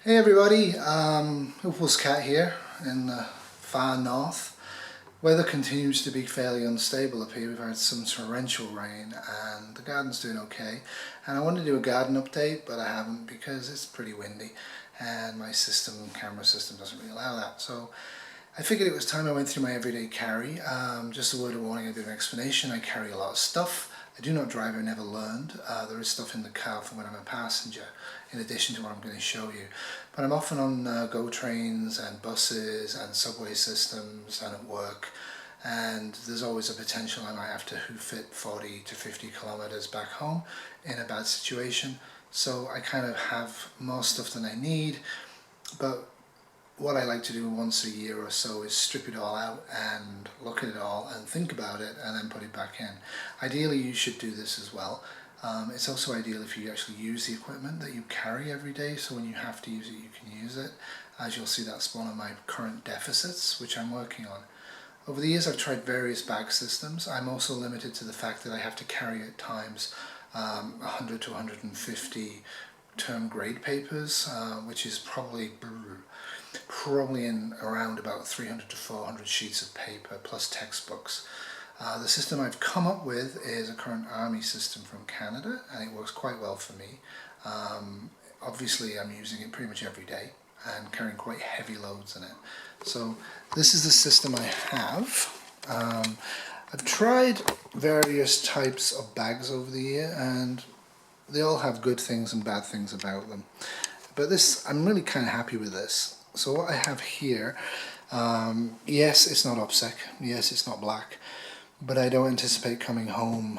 Hey everybody, Opal's Cat here in the far north. Weather continues to be fairly unstable up here. We've had some torrential rain and the garden's doing okay. And I wanted to do a garden update, but I haven't because it's pretty windy and my camera system doesn't really allow that. So I figured it was time I went through my everyday carry. Just a word of warning, a bit of an explanation. I carry a lot of stuff. I do not drive, I never learned. There is stuff in the car for when I'm a passenger, in addition to what I'm going to show you. But I'm often on GO trains and buses and subway systems and at work, and there's always a potential I might have to hoof it 40 to 50 kilometers back home in a bad situation. So I kind of have more stuff than I need, but what I like to do once a year or so is strip it all out and look at it all and think about it and then put it back in. Ideally you should do this as well. It's also ideal if you actually use the equipment that you carry every day, so when you have to use it you can use it. As you'll see, that's one of my current deficits which I'm working on. Over the years I've tried various bag systems. I'm also limited to the fact that I have to carry at times 100 to 150 term grade papers, which is probably in around about 300 to 400 sheets of paper plus textbooks. The system I've come up with is a current army system from Canada, and it works quite well for me. Obviously I'm using it pretty much every day and carrying quite heavy loads in it. So this is the system I have. I've tried various types of bags over the year and they all have good things and bad things about them. But this, I'm really kind of happy with this. So what I have here, yes, it's not OPSEC, yes, it's not black, but I don't anticipate coming home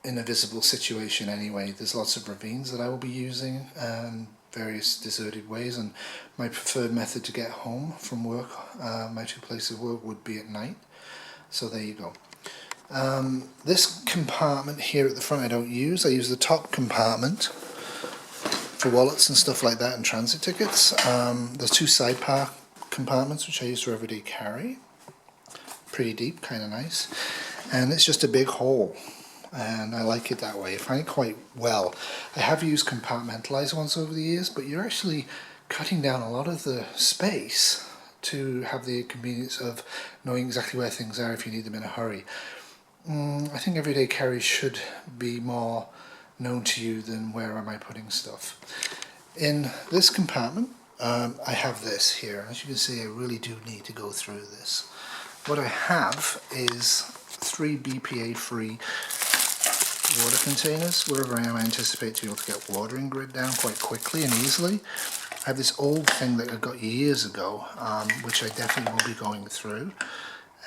in a visible situation anyway. There's lots of ravines that I will be using and various deserted ways, and my preferred method to get home from work, my two places of work, would be at night. So there you go. This compartment here at the front I don't use. I use the top compartment for wallets and stuff like that and transit tickets. There's two sidecar compartments which I use for everyday carry. Pretty deep, kind of nice. And it's just a big hole, and I like it that way. I find it quite well. I have used compartmentalized ones over the years, but you're actually cutting down a lot of the space to have the convenience of knowing exactly where things are if you need them in a hurry. I think everyday carry should be more known to you than where am I putting stuff. In this compartment I have this here. As you can see, I really do need to go through this. What I have is 3 BPA free water containers. Wherever I am, I anticipate to be able to get watering grid down quite quickly and easily. I have this old thing that I got years ago, which I definitely will be going through,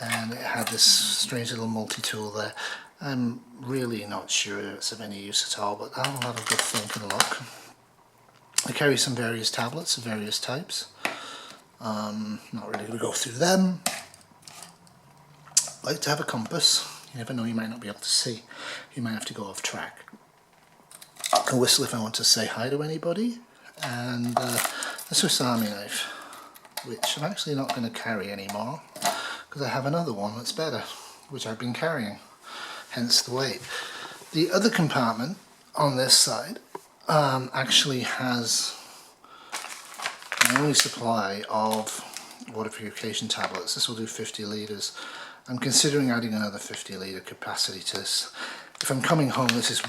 and it had this strange little multi-tool there. I'm really not sure it's of any use at all, but I'll have a good think and look. I carry some various tablets of various types. Not really going to go through them. I like to have a compass. You never know, you might not be able to see. You might have to go off track. A whistle if I want to say hi to anybody. And a Swiss Army knife, which I'm actually not going to carry anymore because I have another one that's better, which I've been carrying. Hence the weight. The other compartment on this side actually has my only supply of water purification tablets. This will do 50 litres. I'm considering adding another 50 litre capacity to this. If I'm coming home, this is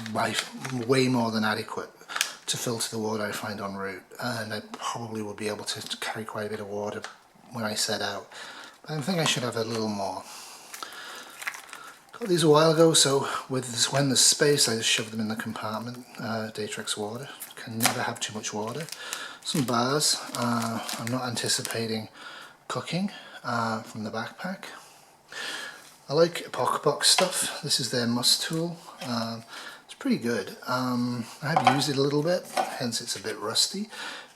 way more than adequate to filter the water I find en route, and I probably will be able to carry quite a bit of water when I set out. But I think I should have a little more. Got these a while ago, so when there's space I just shove them in the compartment. Datrex water, can never have too much water. Some bars, I'm not anticipating cooking from the backpack. I like pocket box stuff. This is their must tool. It's pretty good. I have used it a little bit, hence it's a bit rusty,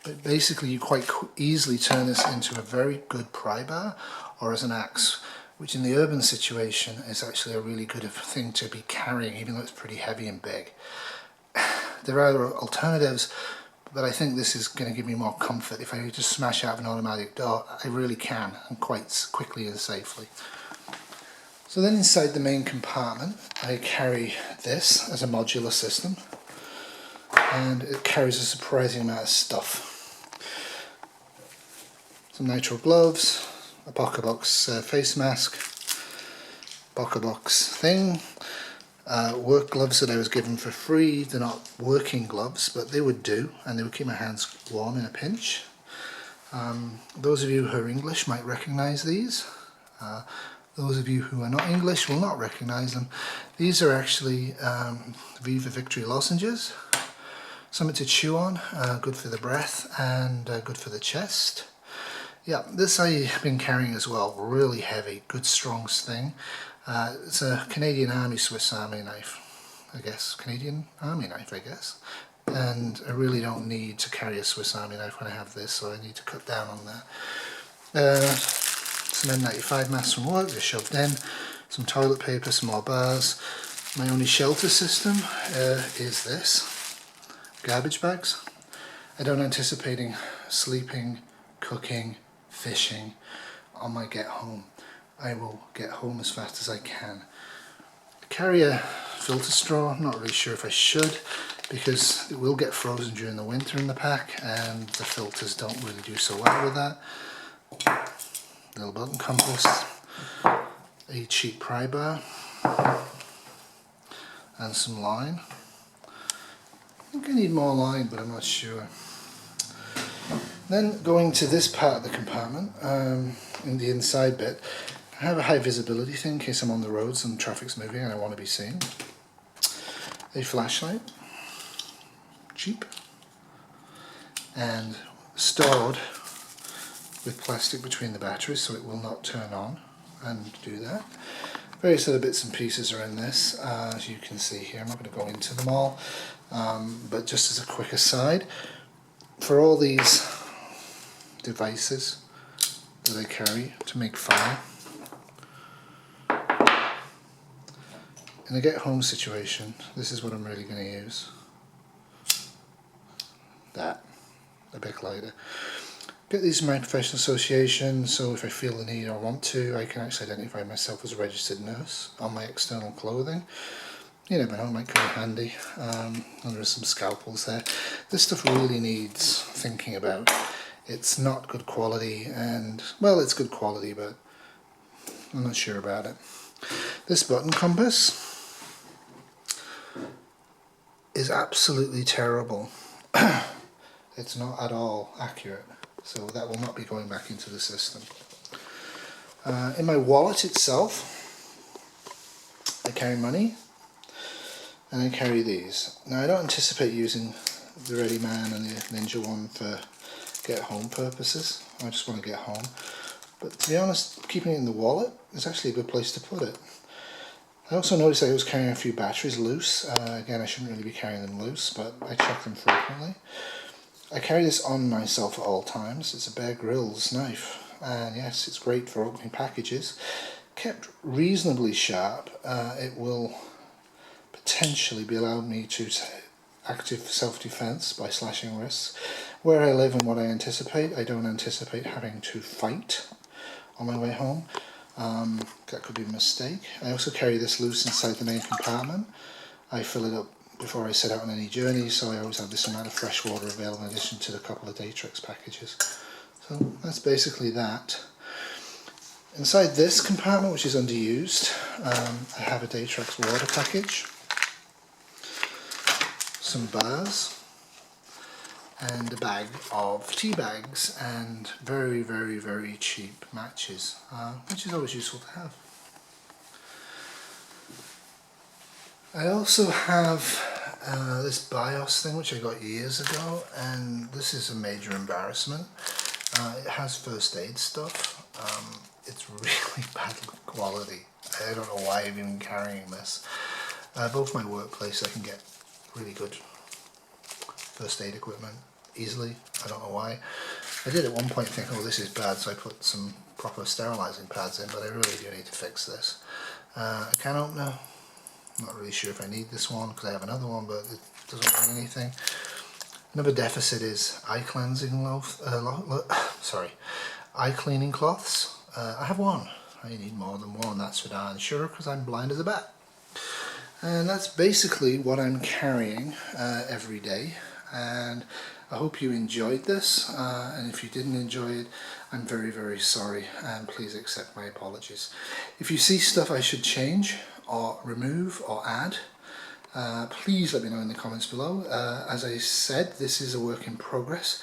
but basically you quite easily turn this into a very good pry bar or as an axe, which in the urban situation is actually a really good thing to be carrying, even though it's pretty heavy and big. There are alternatives, but I think this is going to give me more comfort. If I just smash out of an automatic door, I really can, and quite quickly and safely. So then inside the main compartment I carry this as a modular system. and it carries a surprising amount of stuff. Some nitro gloves, a Box face mask, Box thing, work gloves that I was given for free. They're not working gloves, but they would do, and they would keep my hands warm in a pinch. Those of you who are English might recognise these. Those of you who are not English will not recognise them. These are actually Viva Victory lozenges. Something to chew on, good for the breath and good for the chest. Yeah, this I've been carrying as well, really heavy, good strong thing. It's a Canadian Army Swiss Army knife, I guess. Canadian Army knife, I guess. And I really don't need to carry a Swiss Army knife when I have this, so I need to cut down on that. Some N95 masks from work, they're shoved in. Some toilet paper, some more bars. My only shelter system is this. Garbage bags. I don't anticipate sleeping, cooking, fishing on my get home. I will get home as fast as I can. Carry a filter straw, I'm not really sure if I should, because it will get frozen during the winter in the pack and the filters don't really do so well with that. Little button compass, a cheap pry bar, and some line. I think I need more line, but I'm not sure. Then going to this part of the compartment, in the inside bit, I have a high visibility thing in case I'm on the roads and traffic's moving and I want to be seen. A flashlight, cheap, and stored with plastic between the batteries so it will not turn on and do that. Various other bits and pieces are in this, as you can see here. I'm not going to go into them all, but just as a quick aside, for all these devices that I carry to make fire, in a get home situation, this is what I'm really going to use. That, a big lighter. Get these from my professional association, so if I feel the need or want to, I can actually identify myself as a registered nurse on my external clothing. You never know, it might come in handy. There are some scalpels there. This stuff really needs thinking about. It's not good quality, and, well, it's good quality, but I'm not sure about it. This button compass is absolutely terrible. It's not at all accurate, so that will not be going back into the system. In my wallet itself, I carry money and I carry these. Now I don't anticipate using the Ready Man and the Ninja one for get home purposes. I just want to get home. But to be honest, keeping it in the wallet is actually a good place to put it. I also noticed I was carrying a few batteries loose. Again, I shouldn't really be carrying them loose, but I check them frequently. I carry this on myself at all times. It's a Bear Grylls knife, and yes, it's great for opening packages. Kept reasonably sharp, it will potentially be allowed me to active self-defense by slashing wrists. Where I live and what I anticipate, I don't anticipate having to fight on my way home. That could be a mistake. I also carry this loose inside the main compartment. I fill it up before I set out on any journey, so I always have this amount of fresh water available in addition to the couple of Datrix packages. So that's basically that. Inside this compartment, which is underused, I have a Datrix water package, some bars, and a bag of tea bags and very, very, very cheap matches, which is always useful to have. I also have this BIOS thing which I got years ago, and this is a major embarrassment. It has first aid stuff. It's really bad quality. I don't know why I'm even carrying this. Both my workplace I can get really good first aid equipment easily. I don't know why. I did at one point think, oh, this is bad, so I put some proper sterilising pads in, but I really do need to fix this. A can opener. I'm not really sure if I need this one because I have another one, but it doesn't mean anything. Another deficit is eye cleansing eye cleaning cloths. I have one. I need more than one, that's for darn sure, because I'm blind as a bat. And that's basically what I'm carrying every day, and I hope you enjoyed this, and if you didn't enjoy it, I'm very sorry, and please accept my apologies. If you see stuff I should change or remove or add, please let me know in the comments below. As I said, this is a work in progress.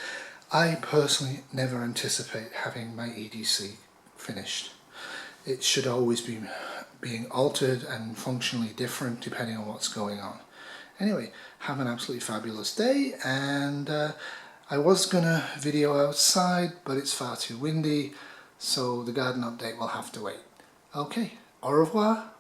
I personally never anticipate having my EDC finished. It should always be being altered and functionally different depending on what's going on. Anyway, have an absolutely fabulous day, and I was gonna video outside, but it's far too windy, so the garden update will have to wait. Okay, au revoir.